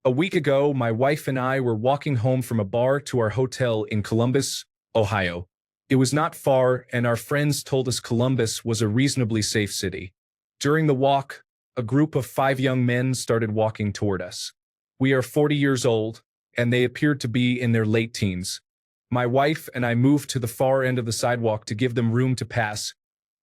A week ago, my wife and I were walking home from a bar to our hotel in Columbus, Ohio. It was not far, and our friends told us Columbus was a reasonably safe city. During the walk, a group of 5 young men started walking toward us. We are 40 years old, and they appeared to be in their late teens. My wife and I moved to the far end of the sidewalk to give them room to pass,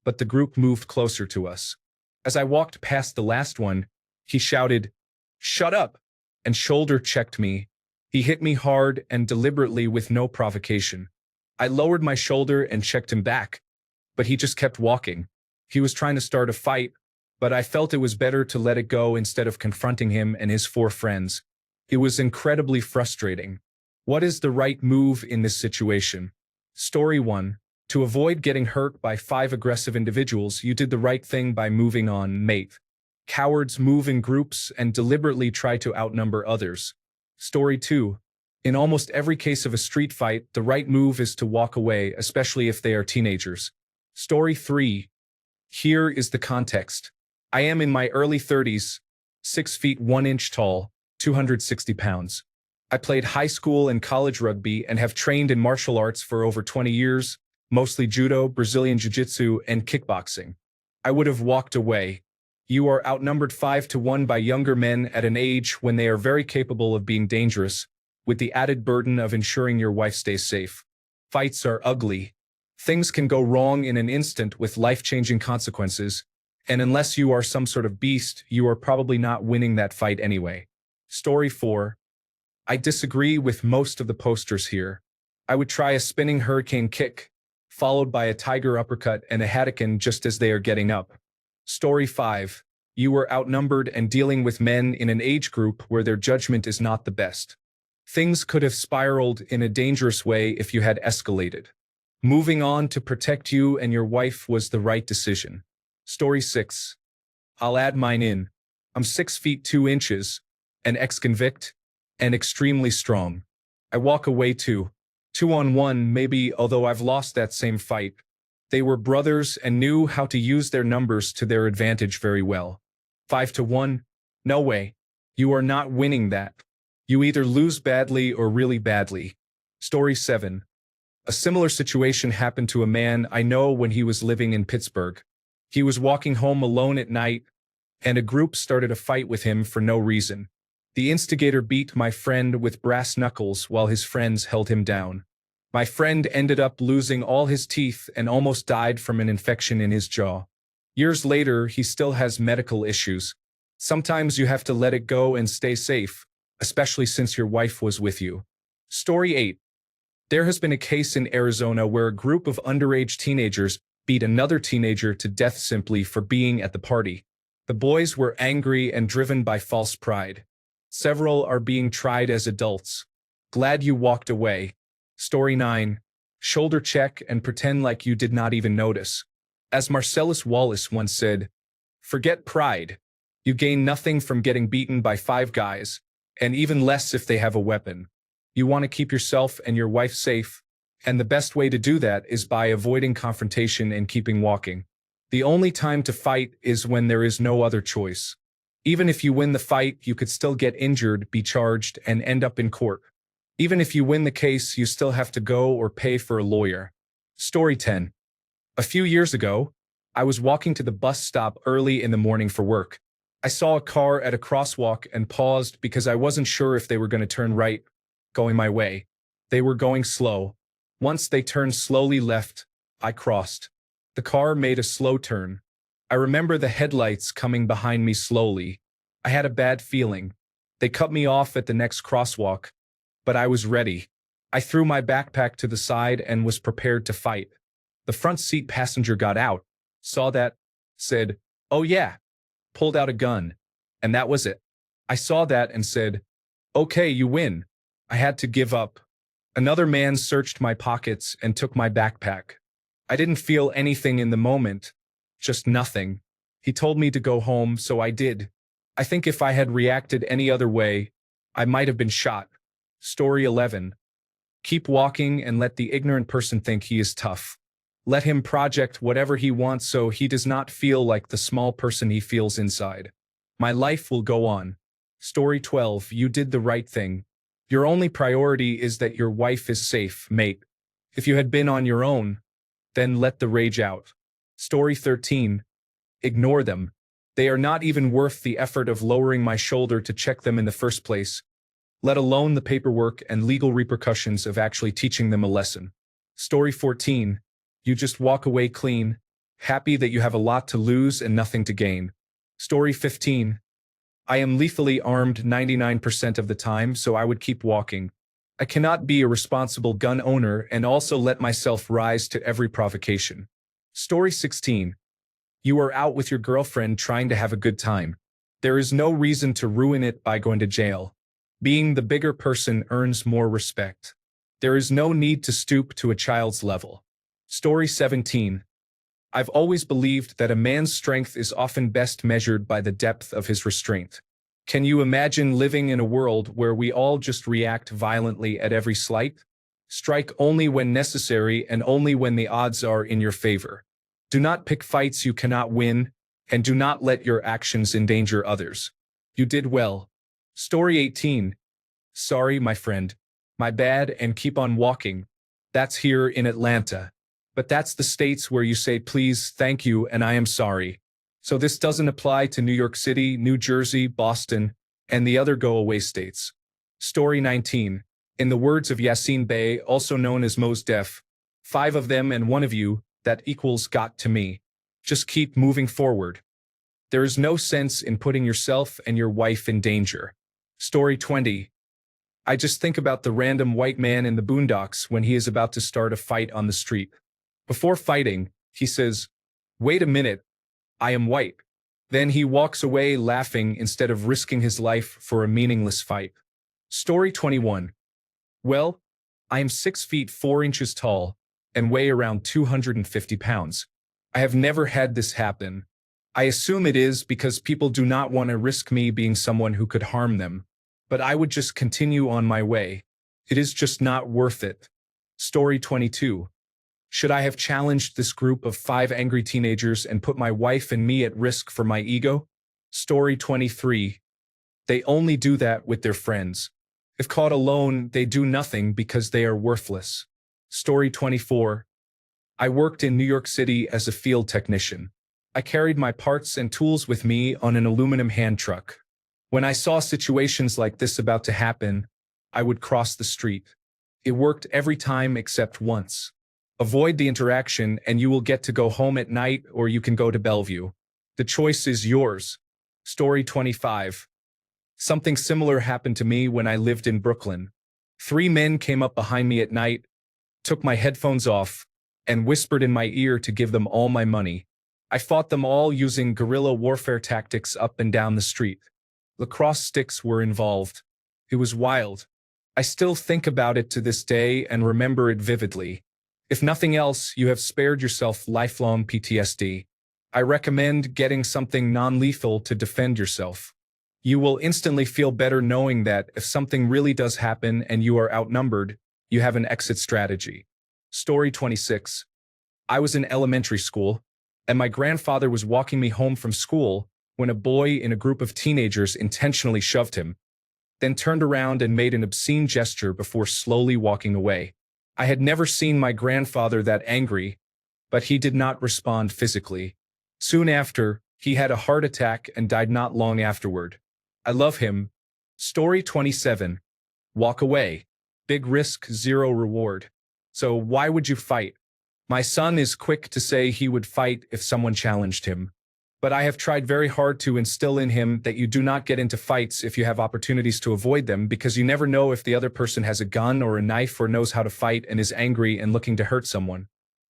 but the group moved closer to us. As I walked past the last one, he shouted, "Shut up!" and shoulder-checked me. He hit me hard and deliberately with no provocation. I lowered my shoulder and checked him back, but he just kept walking. He was trying to start a fight, but I felt it was better to let it go instead of confronting him and his 4 friends. It was incredibly frustrating. What is the right move in this situation? Story 1. To avoid getting hurt by 5 aggressive individuals, you did the right thing by moving on, mate. Cowards move in groups and deliberately try to outnumber others. Story 2. In almost every case of a street fight, the right move is to walk away, especially if they are teenagers. Story 3. Here is the context. I am in my early 30s, 6 feet 1 inch tall, 260 pounds. I played high school and college rugby and have trained in martial arts for over 20 years, mostly judo, Brazilian jiu-jitsu, and kickboxing. I would have walked away. You are outnumbered 5-1 by younger men at an age when they are very capable of being dangerous, with the added burden of ensuring your wife stays safe. Fights are ugly. Things can go wrong in an instant with life-changing consequences, and unless you are some sort of beast, you are probably not winning that fight anyway. Story 4. I disagree with most of the posters here. I would try a spinning hurricane kick, followed by a tiger uppercut and a Hadouken just as they are getting up. Story 5. You were outnumbered and dealing with men in an age group where their judgment is not the best. Things could have spiraled in a dangerous way if you had escalated. Moving on to protect you and your wife was the right decision. Story 6. I'll add mine in. I'm 6 feet 2 inches, an ex-convict, and extremely strong. I walk away too. 2-on-1 maybe, although I've lost that same fight. They were brothers and knew how to use their numbers to their advantage very well. 5-1? No way. You are not winning that. You either lose badly or really badly. Story 7. A similar situation happened to a man I know when he was living in Pittsburgh. He was walking home alone at night, and a group started a fight with him for no reason. The instigator beat my friend with brass knuckles while his friends held him down. My friend ended up losing all his teeth and almost died from an infection in his jaw. Years later, he still has medical issues. Sometimes you have to let it go and stay safe, especially since your wife was with you. Story 8. There has been a case in Arizona where a group of underage teenagers beat another teenager to death simply for being at the party. The boys were angry and driven by false pride. Several are being tried as adults. Glad you walked away. Story 9. Shoulder check and pretend like you did not even notice. As Marcellus Wallace once said, forget pride. You gain nothing from getting beaten by 5 guys, and even less if they have a weapon. You want to keep yourself and your wife safe, and the best way to do that is by avoiding confrontation and keeping walking. The only time to fight is when there is no other choice. Even if you win the fight, you could still get injured, be charged, and end up in court. Even if you win the case, you still have to go or pay for a lawyer. Story 10. A few years ago, I was walking to the bus stop early in the morning for work. I saw a car at a crosswalk and paused because I wasn't sure if they were going to turn right, going my way. They were going slow. Once they turned slowly left, I crossed. The car made a slow turn. I remember the headlights coming behind me slowly. I had a bad feeling. They cut me off at the next crosswalk, but I was ready. I threw my backpack to the side and was prepared to fight. The front seat passenger got out, saw that, said, "Oh yeah," pulled out a gun, and that was it. I saw that and said, "Okay, you win." I had to give up. Another man searched my pockets and took my backpack. I didn't feel anything in the moment, just nothing. He told me to go home, so I did. I think if I had reacted any other way, I might have been shot. Story 11. Keep walking and let the ignorant person think he is tough. Let him project whatever he wants so he does not feel like the small person he feels inside. My life will go on. Story 12. You did the right thing. Your only priority is that your wife is safe, mate. If you had been on your own, then let the rage out. Story 13. Ignore them. They are not even worth the effort of lowering my shoulder to check them in the first place, let alone the paperwork and legal repercussions of actually teaching them a lesson. Story 14. You just walk away clean, happy that you have a lot to lose and nothing to gain. Story 15. I am lethally armed 99% of the time, so I would keep walking. I cannot be a responsible gun owner and also let myself rise to every provocation. Story 16. You are out with your girlfriend trying to have a good time. There is no reason to ruin it by going to jail. Being the bigger person earns more respect. There is no need to stoop to a child's level. Story 17. I've always believed that a man's strength is often best measured by the depth of his restraint. Can you imagine living in a world where we all just react violently at every slight? Strike only when necessary and only when the odds are in your favor. Do not pick fights you cannot win, and do not let your actions endanger others. You did well. Story 18. Sorry, my friend. My bad, and keep on walking. That's here in Atlanta. But that's the states where you say please, thank you, and I am sorry. So this doesn't apply to New York City, New Jersey, Boston, and the other go-away states. Story 19. In the words of Yassine Bey, also known as Mos Def, 5 of them and 1 of you, that equals got to me. Just keep moving forward. There is no sense in putting yourself and your wife in danger. Story 20. I just think about the random white man in the boondocks when he is about to start a fight on the street. Before fighting, he says, "Wait a minute, I am white." Then he walks away laughing instead of risking his life for a meaningless fight. Story 21. Well, I am 6 feet 4 inches tall and weigh around 250 pounds. I have never had this happen. I assume it is because people do not want to risk me being someone who could harm them. But I would just continue on my way. It is just not worth it. Story 22. Should I have challenged this group of 5 angry teenagers and put my wife and me at risk for my ego? Story 23. They only do that with their friends. If caught alone, they do nothing because they are worthless. Story 24. I worked in New York City as a field technician. I carried my parts and tools with me on an aluminum hand truck. When I saw situations like this about to happen, I would cross the street. It worked every time except once. Avoid the interaction and you will get to go home at night, or you can go to Bellevue. The choice is yours. Story 25. Something similar happened to me when I lived in Brooklyn. 3 men came up behind me at night, took my headphones off, and whispered in my ear to give them all my money. I fought them all using guerrilla warfare tactics up and down the street. Lacrosse sticks were involved. It was wild. I still think about it to this day and remember it vividly. If nothing else, you have spared yourself lifelong PTSD. I recommend getting something non-lethal to defend yourself. You will instantly feel better knowing that if something really does happen and you are outnumbered, you have an exit strategy. Story 26. I was in elementary school, and my grandfather was walking me home from school when a boy in a group of teenagers intentionally shoved him, then turned around and made an obscene gesture before slowly walking away. I had never seen my grandfather that angry, but he did not respond physically. Soon after, he had a heart attack and died not long afterward. I love him. Story 27. Walk away. Big risk, zero reward. So why would you fight? My son is quick to say he would fight if someone challenged him. But I have tried very hard to instill in him that you do not get into fights if you have opportunities to avoid them, because you never know if the other person has a gun or a knife or knows how to fight and is angry and looking to hurt someone.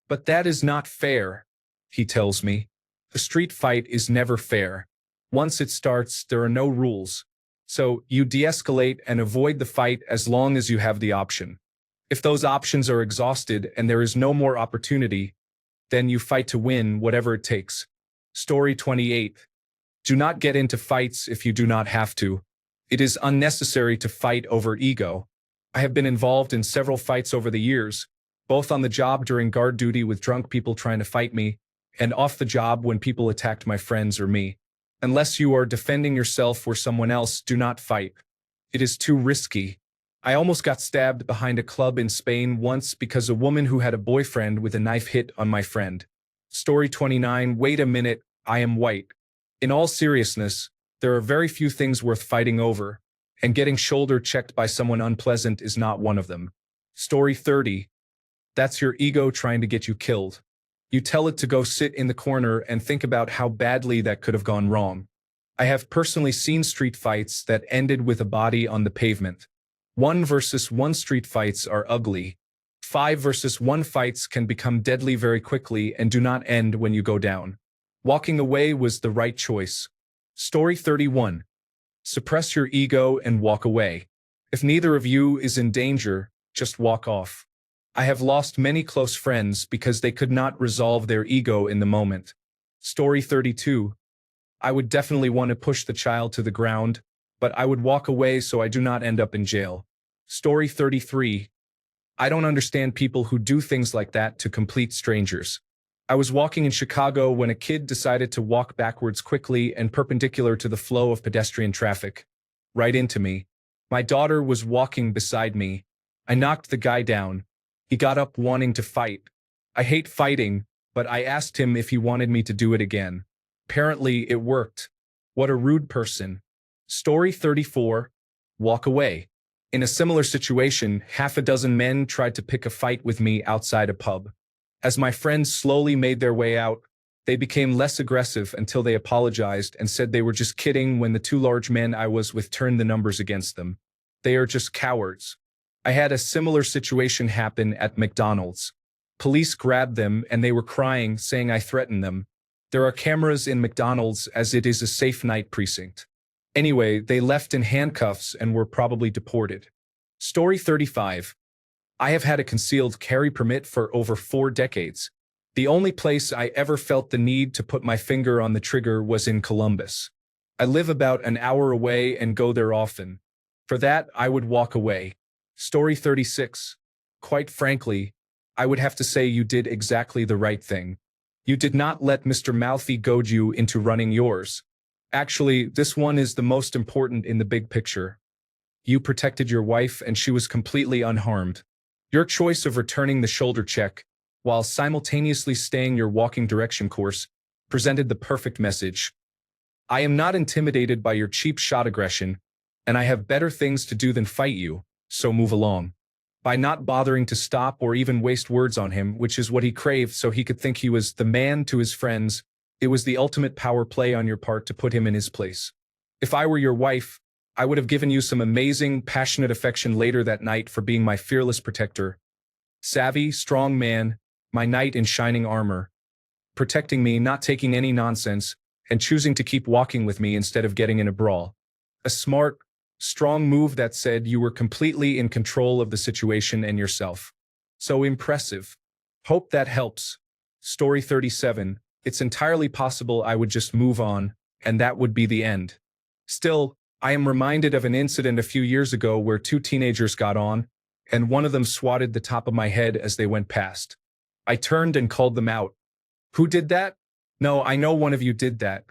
But that is not fair, he tells me. A street fight is never fair. Once it starts, there are no rules. So you de-escalate and avoid the fight as long as you have the option. If those options are exhausted and there is no more opportunity, then you fight to win whatever it takes. Story 28. Do not get into fights if you do not have to. It is unnecessary to fight over ego. I have been involved in several fights over the years, both on the job during guard duty with drunk people trying to fight me, and off the job when people attacked my friends or me. Unless you are defending yourself or someone else, do not fight. It is too risky. I almost got stabbed behind a club in Spain once because a woman who had a boyfriend with a knife hit on my friend. Story 29. Wait a minute, I am white. In all seriousness, there are very few things worth fighting over, and getting shoulder checked by someone unpleasant is not one of them. Story 30. That's your ego trying to get you killed. You tell it to go sit in the corner and think about how badly that could have gone wrong. I have personally seen street fights that ended with a body on the pavement. 1 versus 1 street fights are ugly. 5 versus 1 fights can become deadly very quickly and do not end when you go down. Walking away was the right choice. Story 31. Suppress your ego and walk away. If neither of you is in danger, just walk off. I have lost many close friends because they could not resolve their ego in the moment. Story 32. I would definitely want to push the child to the ground, but I would walk away so I do not end up in jail. Story 33. I don't understand people who do things like that to complete strangers. I was walking in Chicago when a kid decided to walk backwards quickly and perpendicular to the flow of pedestrian traffic. Right into me. My daughter was walking beside me. I knocked the guy down. He got up wanting to fight. I hate fighting, but I asked him if he wanted me to do it again. Apparently, it worked. What a rude person. Story 34. Walk away. In a similar situation, half a dozen men tried to pick a fight with me outside a pub. As my friends slowly made their way out, they became less aggressive until they apologized and said they were just kidding when the 2 large men I was with turned the numbers against them. They are just cowards. I had a similar situation happen at McDonald's. Police grabbed them and they were crying, saying I threatened them. There are cameras in McDonald's as it is a safe night precinct. Anyway, they left in handcuffs and were probably deported. Story 35. I have had a concealed carry permit for over 4 decades. The only place I ever felt the need to put my finger on the trigger was in Columbus. I live about an hour away and go there often. For that, I would walk away. Story 36. Quite frankly, I would have to say you did exactly the right thing. You did not let Mr. Mouthy goad you into running yours. Actually, this one is the most important in the big picture. You protected your wife and she was completely unharmed. Your choice of returning the shoulder check, while simultaneously staying your walking direction course, presented the perfect message. I am not intimidated by your cheap shot aggression, and I have better things to do than fight you. So move along. By not bothering to stop or even waste words on him, which is what he craved so he could think he was the man to his friends, it was the ultimate power play on your part to put him in his place. If I were your wife, I would have given you some amazing, passionate affection later that night for being my fearless protector. Savvy, strong man, my knight in shining armor. Protecting me, not taking any nonsense, and choosing to keep walking with me instead of getting in a brawl. A smart, strong move that said you were completely in control of the situation and yourself. So impressive. Hope that helps. Story 37. It's entirely possible I would just move on, and that would be the end. Still, I am reminded of an incident a few years ago where 2 teenagers got on, and one of them swatted the top of my head as they went past. I turned and called them out. Who did that? No, I know one of you did that.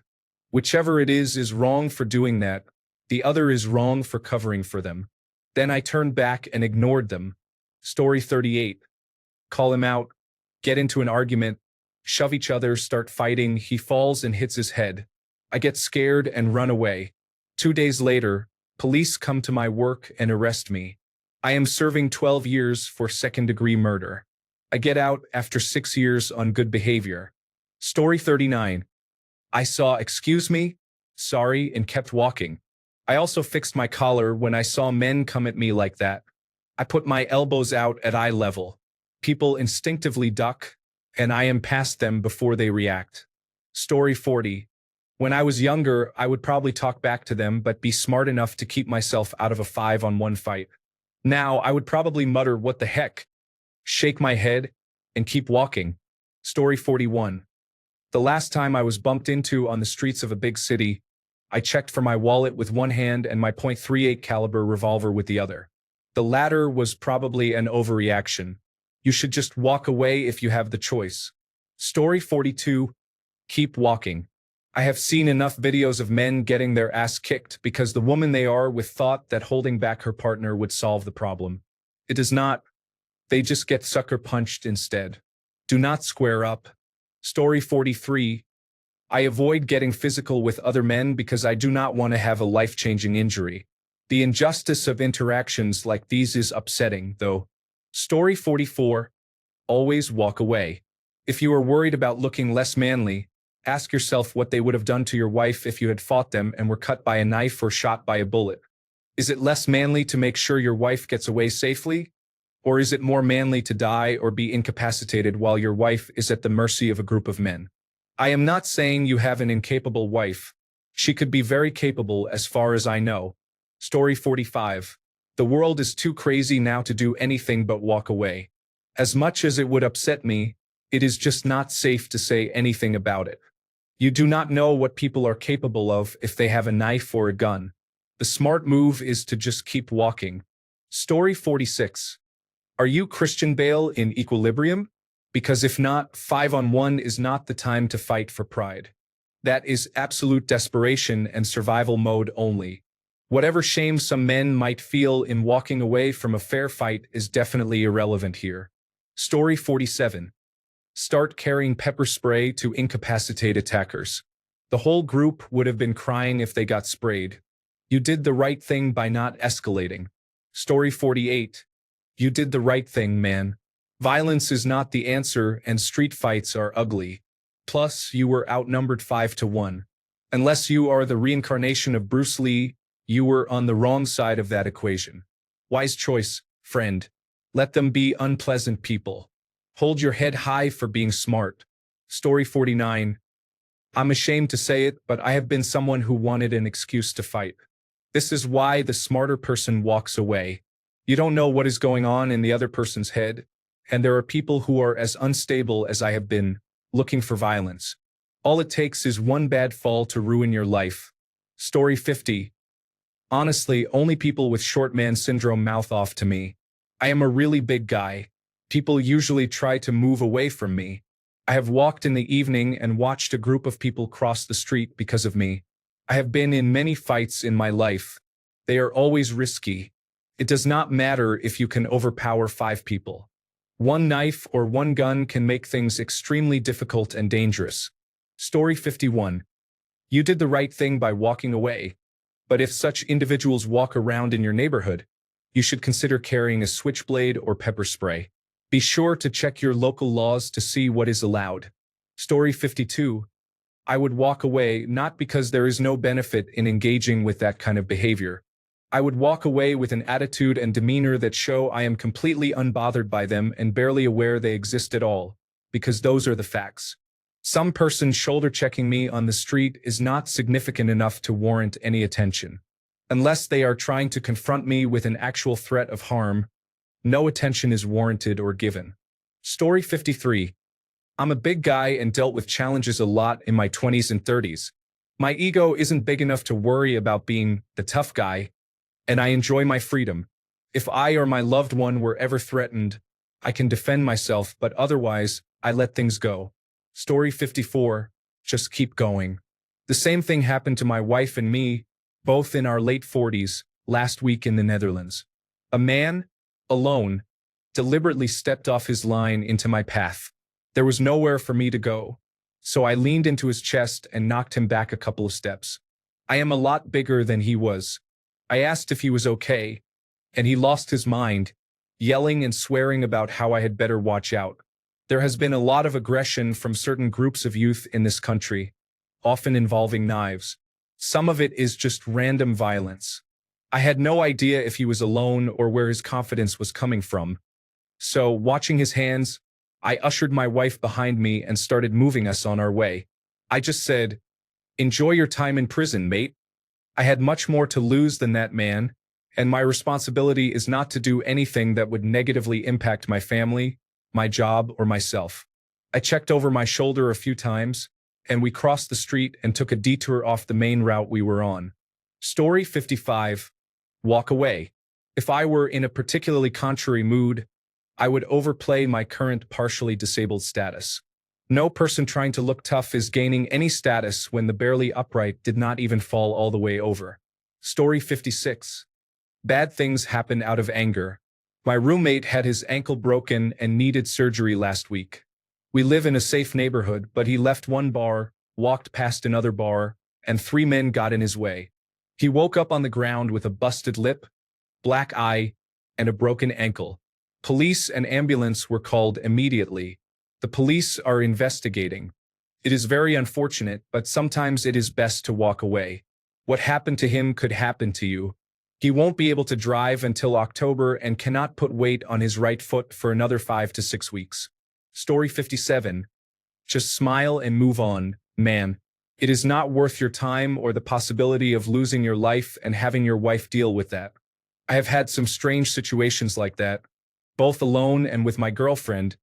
Whichever it is wrong for doing that. The other is wrong for covering for them. Then I turned back and ignored them. Story 38. Call him out. Get into an argument. Shove each other, start fighting. He falls and hits his head. I get scared and run away. 2 days later, police come to my work and arrest me. I am serving 12 years for second-degree murder. I get out after 6 years on good behavior. Story 39. I saw, excuse me, sorry, and kept walking. I also fixed my collar when I saw men come at me like that. I put my elbows out at eye level. People instinctively duck, and I am past them before they react. Story 40. When I was younger, I would probably talk back to them but be smart enough to keep myself out of a 5-on-1 fight. Now, I would probably mutter, what the heck? Shake my head, and keep walking. Story 41. The last time I was bumped into on the streets of a big city, I checked for my wallet with one hand and my .38 caliber revolver with the other. The latter was probably an overreaction. You should just walk away if you have the choice. Story 42. Keep walking. I have seen enough videos of men getting their ass kicked because the woman they are with thought that holding back her partner would solve the problem. It does not. They just get sucker punched instead. Do not square up. Story 43. I avoid getting physical with other men because I do not want to have a life-changing injury. The injustice of interactions like these is upsetting, though. Story 44. Always walk away. If you are worried about looking less manly, ask yourself what they would have done to your wife if you had fought them and were cut by a knife or shot by a bullet. Is it less manly to make sure your wife gets away safely? Or is it more manly to die or be incapacitated while your wife is at the mercy of a group of men? I am not saying you have an incapable wife. She could be very capable as far as I know. Story 45. The world is too crazy now to do anything but walk away. As much as it would upset me, it is just not safe to say anything about it. You do not know what people are capable of if they have a knife or a gun. The smart move is to just keep walking. Story 46. Are you Christian Bale in Equilibrium? Because if not, 5-on-1 is not the time to fight for pride. That is absolute desperation and survival mode only. Whatever shame some men might feel in walking away from a fair fight is definitely irrelevant here. Story 47. Start carrying pepper spray to incapacitate attackers. The whole group would have been crying if they got sprayed. You did the right thing by not escalating. Story 48. You did the right thing, man. Violence is not the answer and street fights are ugly. Plus, you were outnumbered 5-1. Unless you are the reincarnation of Bruce Lee, you were on the wrong side of that equation. Wise choice, friend. Let them be unpleasant people. Hold your head high for being smart. Story 49. I'm ashamed to say it, but I have been someone who wanted an excuse to fight. This is why the smarter person walks away. You don't know what is going on in the other person's head, and there are people who are as unstable as I have been, looking for violence. All it takes is one bad fall to ruin your life. Story 50. Honestly, only people with short man syndrome mouth off to me. I am a really big guy. People usually try to move away from me. I have walked in the evening and watched a group of people cross the street because of me. I have been in many fights in my life. They are always risky. It does not matter if you can overpower 5 people. One knife or one gun can make things extremely difficult and dangerous. Story 51. You did the right thing by walking away. But if such individuals walk around in your neighborhood, you should consider carrying a switchblade or pepper spray. Be sure to check your local laws to see what is allowed. Story 52. I would walk away not because there is no benefit in engaging with that kind of behavior. I would walk away with an attitude and demeanor that show I am completely unbothered by them and barely aware they exist at all, because those are the facts. Some person shoulder-checking me on the street is not significant enough to warrant any attention. Unless they are trying to confront me with an actual threat of harm, no attention is warranted or given. Story 53. I'm a big guy and dealt with challenges a lot in my 20s and 30s. My ego isn't big enough to worry about being the tough guy, and I enjoy my freedom. If I or my loved one were ever threatened, I can defend myself, but otherwise, I let things go. Story 54. Just keep going. The same thing happened to my wife and me, both in our late 40s, last week in the Netherlands. A man, alone, deliberately stepped off his line into my path. There was nowhere for me to go, so I leaned into his chest and knocked him back a couple of steps. I am a lot bigger than he was. I asked if he was okay, and he lost his mind, yelling and swearing about how I had better watch out. There has been a lot of aggression from certain groups of youth in this country, often involving knives. Some of it is just random violence. I had no idea if he was alone or where his confidence was coming from. So, watching his hands, I ushered my wife behind me and started moving us on our way. I just said, "Enjoy your time in prison, mate." I had much more to lose than that man, and my responsibility is not to do anything that would negatively impact my family, my job, or myself. I checked over my shoulder a few times, and we crossed the street and took a detour off the main route we were on. Story 55. Walk away. If I were in a particularly contrary mood, I would overplay my current partially disabled status. No person trying to look tough is gaining any status when the barely upright did not even fall all the way over. Story 56. Bad things happen out of anger. My roommate had his ankle broken and needed surgery last week. We live in a safe neighborhood, but he left one bar, walked past another bar, and 3 men got in his way. He woke up on the ground with a busted lip, black eye, and a broken ankle. Police and ambulance were called immediately. The police are investigating. It is very unfortunate, but sometimes it is best to walk away. What happened to him could happen to you. He won't be able to drive until October and cannot put weight on his right foot for another 5 to 6 weeks. Story 57. Just smile and move on, man. It is not worth your time or the possibility of losing your life and having your wife deal with that. I have had some strange situations like that, both alone and with my girlfriend,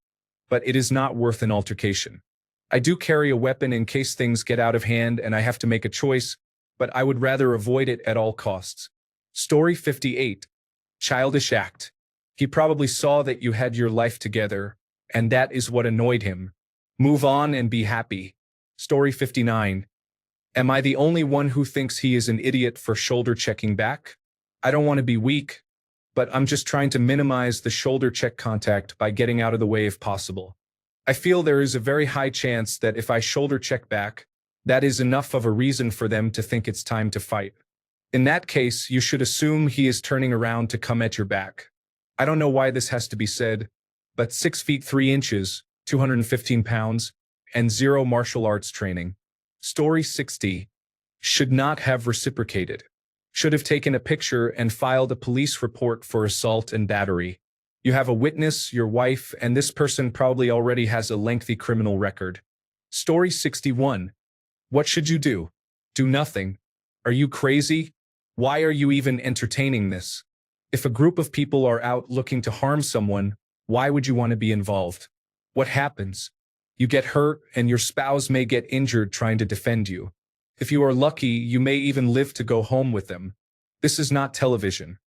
but it is not worth an altercation. I do carry a weapon in case things get out of hand and I have to make a choice, but I would rather avoid it at all costs. Story 58. Childish act. He probably saw that you had your life together, and that is what annoyed him. Move on and be happy. Story 59. Am I the only one who thinks he is an idiot for shoulder checking back? I don't want to be weak, but I'm just trying to minimize the shoulder check contact by getting out of the way if possible. I feel there is a very high chance that if I shoulder check back, that is enough of a reason for them to think it's time to fight. In that case, you should assume he is turning around to come at your back. I don't know why this has to be said, but 6 feet 3 inches, 215 pounds, and 0 martial arts training. Story 60. Should not have reciprocated. Should have taken a picture and filed a police report for assault and battery. You have a witness, your wife, and this person probably already has a lengthy criminal record. Story 61. What should you do? Do nothing. Are you crazy? Why are you even entertaining this? If a group of people are out looking to harm someone, why would you want to be involved? What happens? You get hurt and your spouse may get injured trying to defend you. If you are lucky, you may even live to go home with them. This is not television.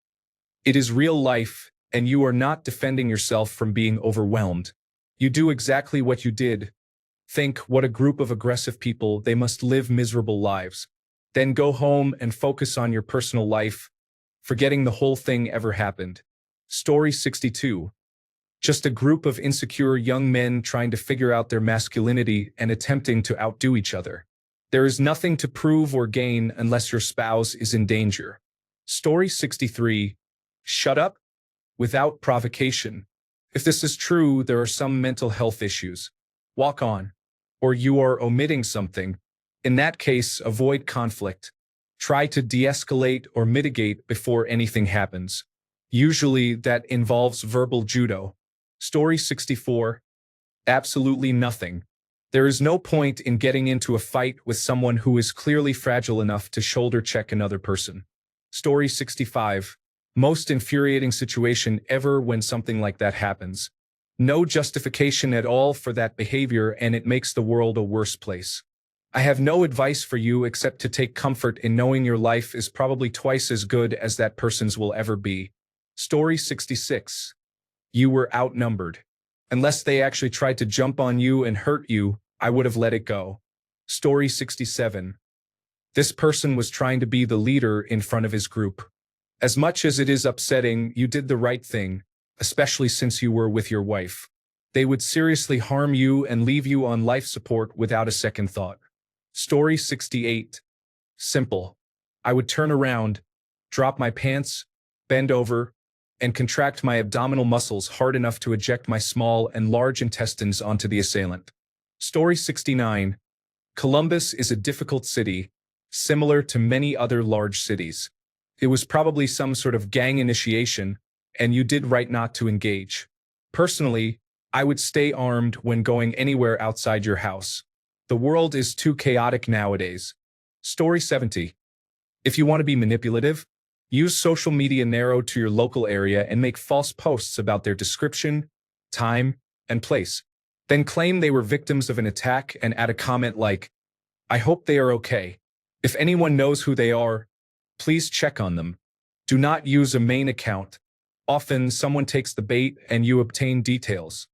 It is real life, and you are not defending yourself from being overwhelmed. You do exactly what you did. Think what a group of aggressive people, they must live miserable lives. Then go home and focus on your personal life, forgetting the whole thing ever happened. Story 62. Just a group of insecure young men trying to figure out their masculinity and attempting to outdo each other. There is nothing to prove or gain unless your spouse is in danger. Story 63. Shut up? Without provocation. If this is true, there are some mental health issues. Walk on. Or you are omitting something. In that case, avoid conflict. Try to de-escalate or mitigate before anything happens. Usually that involves verbal judo. Story 64. Absolutely nothing. There is no point in getting into a fight with someone who is clearly fragile enough to shoulder check another person. Story 65. Most infuriating situation ever when something like that happens. No justification at all for that behavior, and it makes the world a worse place. I have no advice for you except to take comfort in knowing your life is probably twice as good as that person's will ever be. Story 66. You were outnumbered. Unless they actually tried to jump on you and hurt you, I would have let it go. Story 67. This person was trying to be the leader in front of his group. As much as it is upsetting, you did the right thing, especially since you were with your wife. They would seriously harm you and leave you on life support without a second thought. Story 68. Simple. I would turn around, drop my pants, bend over, and contract my abdominal muscles hard enough to eject my small and large intestines onto the assailant. Story 69. Columbus is a difficult city, similar to many other large cities. It was probably some sort of gang initiation, and you did right not to engage. Personally, I would stay armed when going anywhere outside your house. The world is too chaotic nowadays. Story 70. If you want to be manipulative, use social media narrowed to your local area and make false posts about their description, time, and place. Then claim they were victims of an attack and add a comment like, I hope they are okay. If anyone knows who they are, please check on them. Do not use a main account. Often someone takes the bait and you obtain details.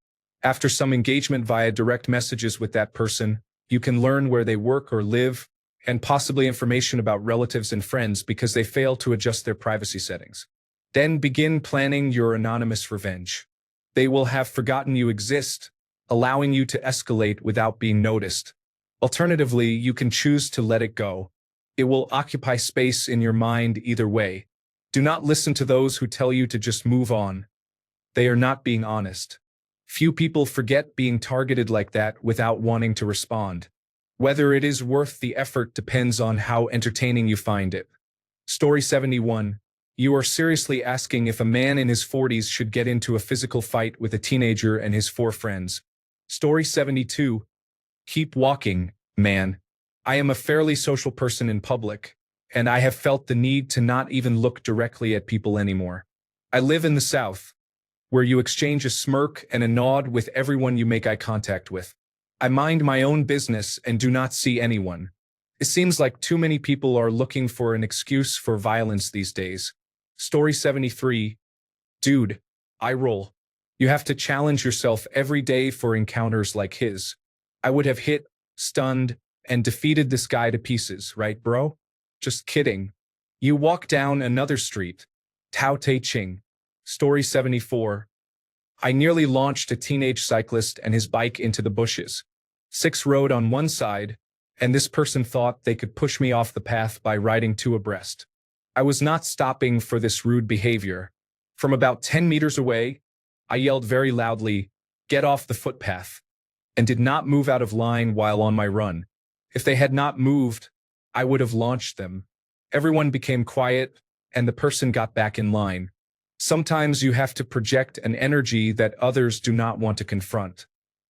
After some engagement via direct messages with that person, you can learn where they work or live, and possibly information about relatives and friends because they fail to adjust their privacy settings. Then begin planning your anonymous revenge. They will have forgotten you exist, allowing you to escalate without being noticed. Alternatively, you can choose to let it go. It will occupy space in your mind either way. Do not listen to those who tell you to just move on. They are not being honest. Few people forget being targeted like that without wanting to respond. Whether it is worth the effort depends on how entertaining you find it. Story 71. You are seriously asking if a man in his 40s should get into a physical fight with a teenager and his 4 friends. Story 72. Keep walking, man. I am a fairly social person in public, and I have felt the need to not even look directly at people anymore. I live in the South, where you exchange a smirk and a nod with everyone you make eye contact with. I mind my own business and do not see anyone. It seems like too many people are looking for an excuse for violence these days. Story 73. Dude, I roll. You have to challenge yourself every day for encounters like his. I would have hit, stunned, and defeated this guy to pieces, right, bro? Just kidding. You walk down another street. Tao Te Ching. Story 74. I nearly launched a teenage cyclist and his bike into the bushes. 6 rode on one side, and this person thought they could push me off the path by riding 2 abreast. I was not stopping for this rude behavior. From about 10 meters away, I yelled very loudly, "Get off the footpath," and did not move out of line while on my run. If they had not moved, I would have launched them. Everyone became quiet, and the person got back in line. Sometimes you have to project an energy that others do not want to confront.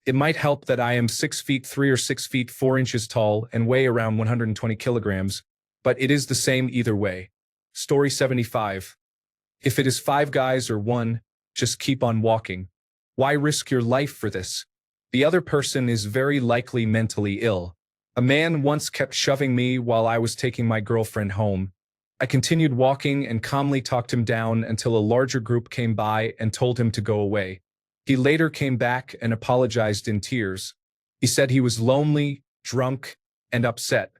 It might help that I am 6 feet 3 or 6 feet 4 inches tall and weigh around 120 kilograms, but it is the same either way. Story 75. If it is 5 guys or 1, just keep on walking. Why risk your life for this? The other person is very likely mentally ill. A man once kept shoving me while I was taking my girlfriend home. I continued walking and calmly talked him down until a larger group came by and told him to go away. He later came back and apologized in tears. He said he was lonely, drunk, and upset.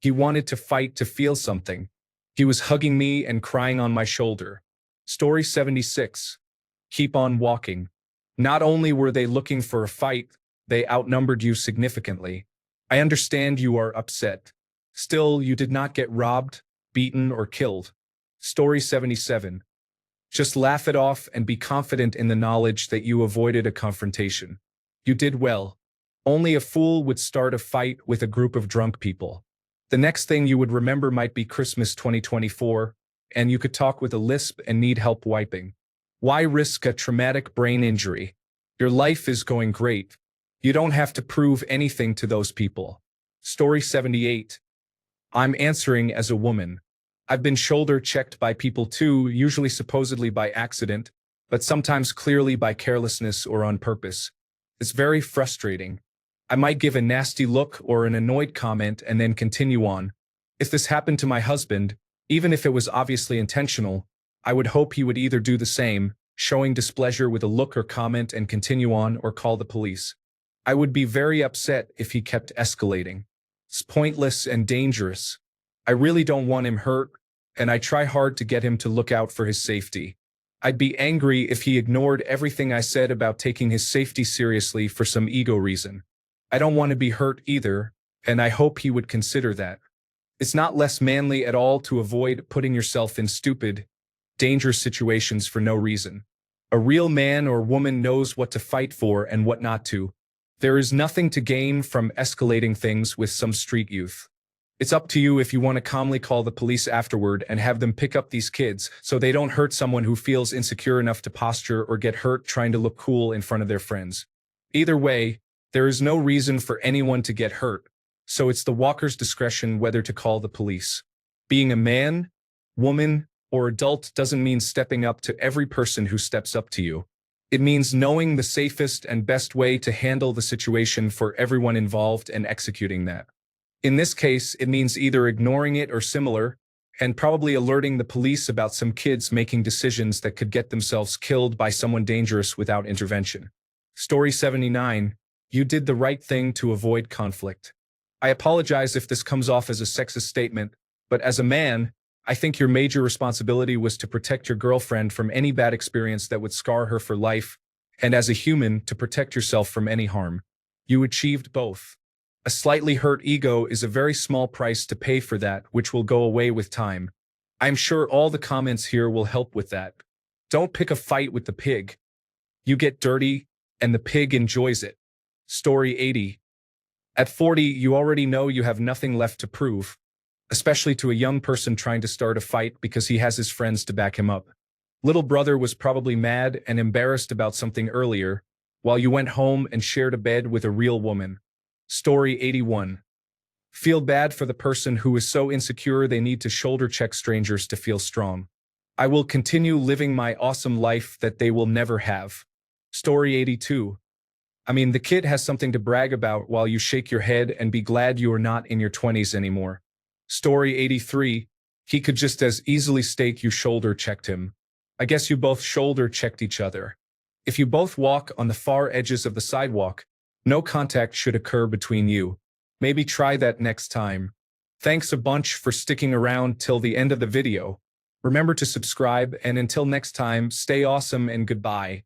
He wanted to fight to feel something. He was hugging me and crying on my shoulder. Story 76. Keep on walking. Not only were they looking for a fight, they outnumbered you significantly. I understand you are upset. Still, you did not get robbed, beaten, or killed. Story 77. Just laugh it off and be confident in the knowledge that you avoided a confrontation. You did well. Only a fool would start a fight with a group of drunk people. The next thing you would remember might be Christmas 2024, and you could talk with a lisp and need help wiping. Why risk a traumatic brain injury? Your life is going great. You don't have to prove anything to those people. Story 78. I'm answering as a woman. I've been shoulder checked by people too, usually supposedly by accident, but sometimes clearly by carelessness or on purpose. It's very frustrating. I might give a nasty look or an annoyed comment and then continue on. If this happened to my husband, even if it was obviously intentional, I would hope he would either do the same, showing displeasure with a look or comment and continue on, or call the police. I would be very upset if he kept escalating. It's pointless and dangerous. I really don't want him hurt, and I try hard to get him to look out for his safety. I'd be angry if he ignored everything I said about taking his safety seriously for some ego reason. I don't want to be hurt either, and I hope he would consider that. It's not less manly at all to avoid putting yourself in stupid, dangerous situations for no reason. A real man or woman knows what to fight for and what not to. There is nothing to gain from escalating things with some street youth. It's up to you if you want to calmly call the police afterward and have them pick up these kids so they don't hurt someone who feels insecure enough to posture or get hurt trying to look cool in front of their friends. Either way, there is no reason for anyone to get hurt, so it's the walker's discretion whether to call the police. Being a man, woman, or adult doesn't mean stepping up to every person who steps up to you. It means knowing the safest and best way to handle the situation for everyone involved and executing that. In this case, it means either ignoring it or similar, and probably alerting the police about some kids making decisions that could get themselves killed by someone dangerous without intervention. Story 79. You did the right thing to avoid conflict. I apologize if this comes off as a sexist statement, but as a man, I think your major responsibility was to protect your girlfriend from any bad experience that would scar her for life, and as a human, to protect yourself from any harm. You achieved both. A slightly hurt ego is a very small price to pay for that, which will go away with time. I'm sure all the comments here will help with that. Don't pick a fight with the pig. You get dirty, and the pig enjoys it. Story 80. At 40, you already know you have nothing left to prove, especially to a young person trying to start a fight because he has his friends to back him up. Little brother was probably mad and embarrassed about something earlier, while you went home and shared a bed with a real woman. Story 81. Feel bad for the person who is so insecure they need to shoulder check strangers to feel strong. I will continue living my awesome life that they will never have. Story 82. I mean, the kid has something to brag about while you shake your head and be glad you are not in your 20s anymore. Story 83. He could just as easily state you shoulder checked him. I guess you both shoulder checked each other. If you both walk on the far edges of the sidewalk, no contact should occur between you. Maybe try that next time. Thanks a bunch for sticking around till the end of the video. Remember to subscribe, and until next time, stay awesome and goodbye.